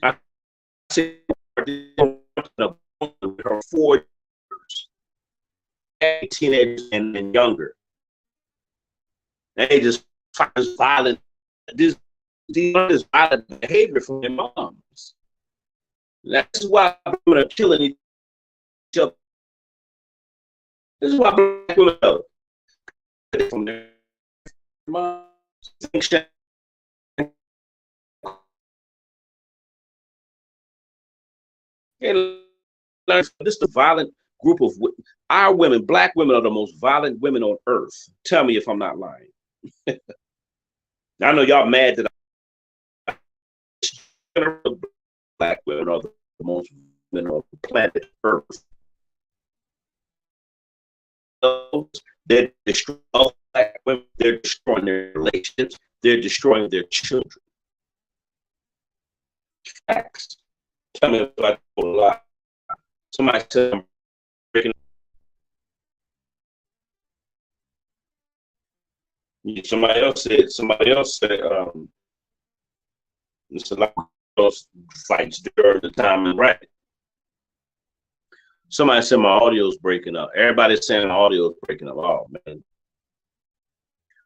I see her 4 years, teenagers and younger. And they just find this violent, this violent behavior from their moms. That's why women are killing each other. This is why black women are from their moms. This is the violent group of our women. Black women are the most violent women on earth. Tell me if I'm not lying. I know y'all mad that black women are the most women on the planet Earth. They're destroying black women. They're destroying their relationships. They're destroying their children. Facts. Tell me if I told a lie. Somebody said I'm breaking. Somebody else said, it's a lot of those fights during the time and right. Somebody said my audio is breaking up. Everybody's saying the audio is breaking up. Oh, man.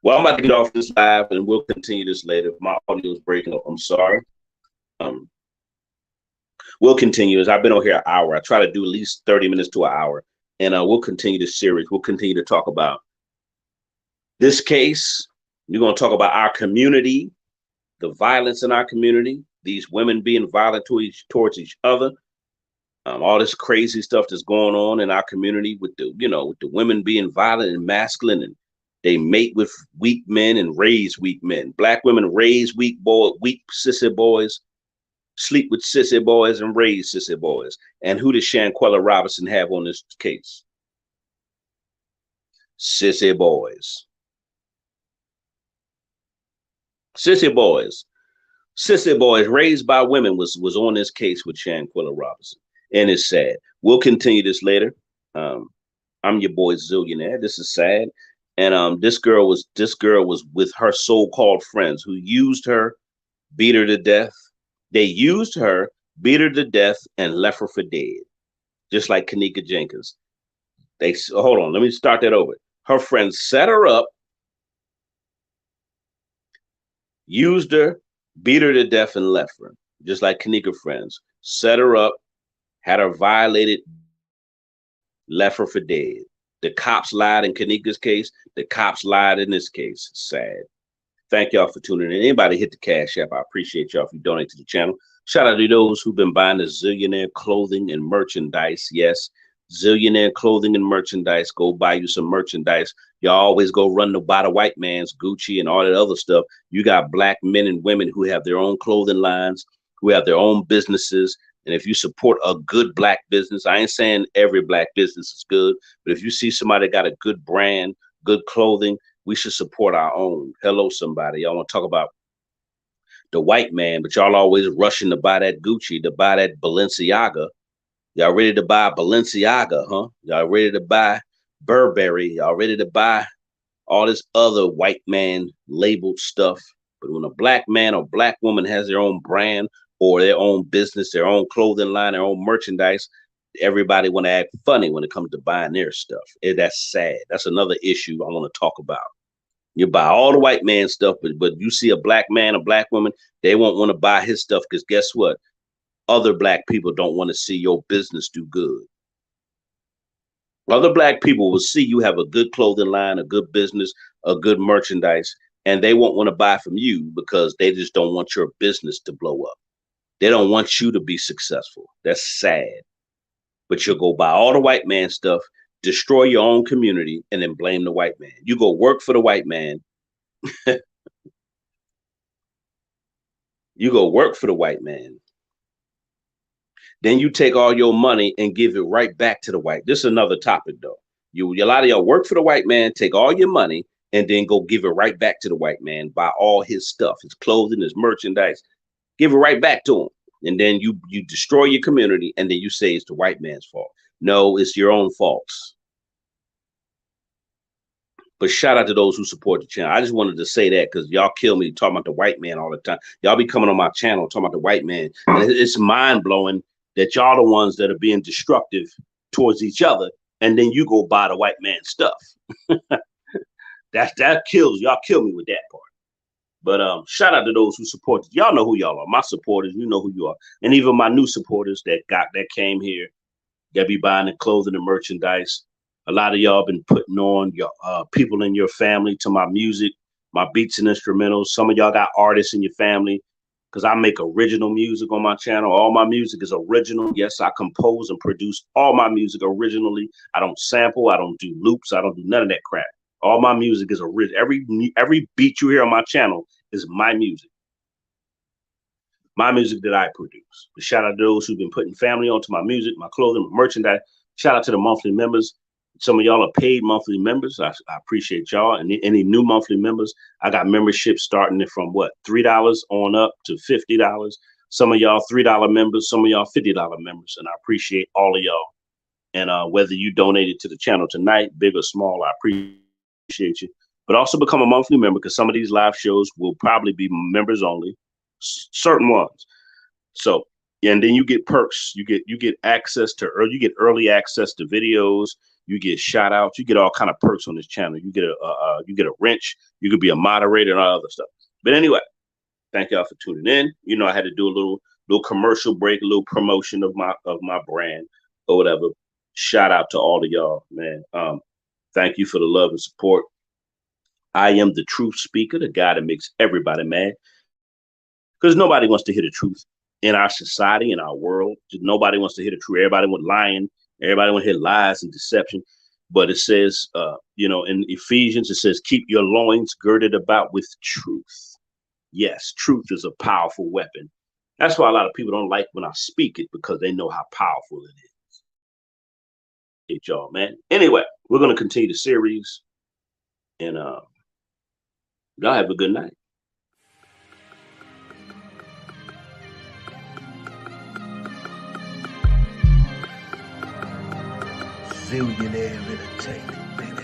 Well, I'm about to get off this live and we'll continue this later. If my audio is breaking up, I'm sorry. We'll continue. As I've been on here an hour. I try to do at least 30 minutes to an hour. And we'll continue this series. We'll continue to talk about this case. We're going to talk about our community, the violence in our community, these women being violent towards each other, all this crazy stuff that's going on in our community with the women being violent and masculine, and they mate with weak men and raise weak men. Black women raise weak sissy boys, sleep with sissy boys, and raise sissy boys. And who does Shanquella Robinson have on this case? Sissy boys. Sissy boys raised by women was on this case with Shanquella Robinson, and it's sad. We'll continue this later. I'm your boy Zillionaire. This is sad, and this girl was with her so-called friends who used her, beat her to death. They used her, beat her to death, and left her for dead, just like Kanika Jenkins. Hold on, let me start that over. Her friends set her up, used her, beat her to death, and left her, just like Kanika friends. Set her up, had her violated, left her for dead. The cops lied in Kanika's case. The cops lied in this case. Sad. Thank y'all for tuning in. Anybody hit the Cash App, I appreciate y'all if you donate to the channel. Shout out to those who've been buying the Zillionaire clothing and merchandise. Yes, Zillionaire clothing and merchandise. Go buy you some merchandise. Y'all always go run to buy the white man's Gucci and all that other stuff. You got black men and women who have their own clothing lines, who have their own businesses. And if you support a good black business, I ain't saying every black business is good, but if you see somebody got a good brand, good clothing, we should support our own. Hello, somebody. Y'all want to talk about the white man, but y'all always rushing to buy that Gucci, to buy that Balenciaga. Y'all ready to buy Balenciaga, huh? Y'all ready to buy Burberry? Y'all ready to buy all this other white man labeled stuff? But when a black man or black woman has their own brand or their own business, their own clothing line, their own merchandise, everybody want to act funny when it comes to buying their stuff. That's sad. That's another issue I want to talk about. You buy all the white man stuff, but you see a black man, a black woman, they won't want to buy his stuff because guess what? Other black people don't want to see your business do good. Other black people will see you have a good clothing line, a good business, a good merchandise, and they won't want to buy from you because they just don't want your business to blow up. They don't want you to be successful. That's sad. But you'll go buy all the white man stuff, destroy your own community, and then blame the white man. You go work for the white man. You go work for the white man. Then you take all your money and give it right back to the white. This is another topic, though. A lot of y'all work for the white man, take all your money, and then go give it right back to the white man. Buy all his stuff, his clothing, his merchandise. Give it right back to him. And then you destroy your community, and then you say it's the white man's fault. No, it's your own faults. But shout out to those who support the channel. I just wanted to say that because y'all kill me talking about the white man all the time. Y'all be coming on my channel talking about the white man. And it's mind-blowing that y'all the ones that are being destructive towards each other, and then you go buy the white man stuff. that kills. Y'all kill me with that part. But shout out to those who support. Y'all know who y'all are. My supporters, you know who you are. And even my new supporters that came here, that be buying the clothing and merchandise. A lot of y'all been putting on your people in your family to my music, my beats and instrumentals. Some of y'all got artists in your family because I make original music on my channel. All my music is original. Yes, I compose and produce all my music originally. I don't sample. I don't do loops. I don't do none of that crap. All my music is original. Every beat you hear on my channel is my music. My music that I produce. But shout out to those who've been putting family onto my music, my clothing, my merchandise. Shout out to the monthly members. Some of y'all are paid monthly members. I appreciate y'all. And any new monthly members, I got memberships starting from what, $3 on up to $50. Some of y'all $3 members, some of y'all $50 members. And I appreciate all of y'all. And whether you donated to the channel tonight, big or small, I appreciate you. But also become a monthly member because some of these live shows will probably be members only, certain ones. So, and then you get perks. You get access to early access to videos. You get shout outs. You get all kind of perks on this channel. You get a wrench. You could be a moderator and all other stuff. But anyway, thank y'all for tuning in. You know, I had to do a little commercial break, a little promotion of my brand or whatever. Shout out to all of y'all, man. Thank you for the love and support. I am the truth speaker, the guy that makes everybody mad. Because nobody wants to hear the truth in our society, in our world. Nobody wants to hear the truth. Everybody wants lying. Everybody want to hear lies and deception. But it says, in Ephesians, it says, keep your loins girded about with truth. Yes, truth is a powerful weapon. That's why a lot of people don't like when I speak it, because they know how powerful it is. Hey, y'all, man. Anyway, we're going to continue the series. And y'all have a good night. Zillionaire Entertainment, baby.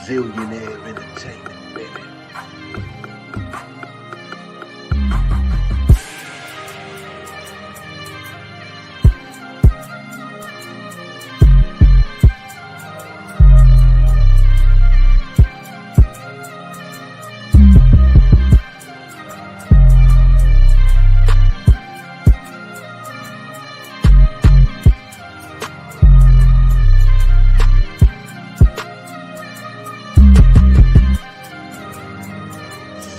Zillionaire entertainment, baby.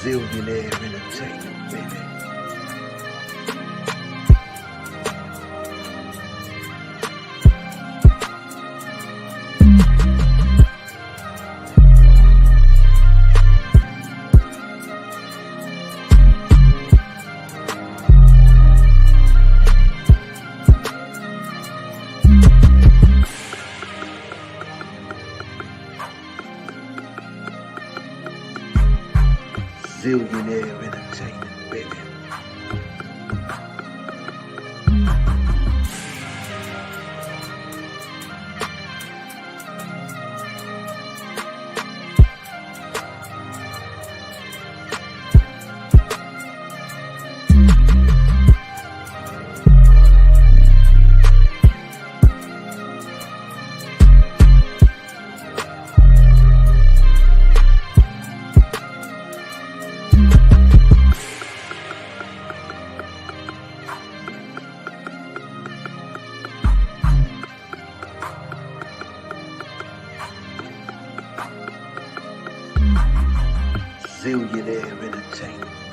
Zillionaire entertainment, baby. Zillionaire entertainment, baby. Zillionaire entertainment.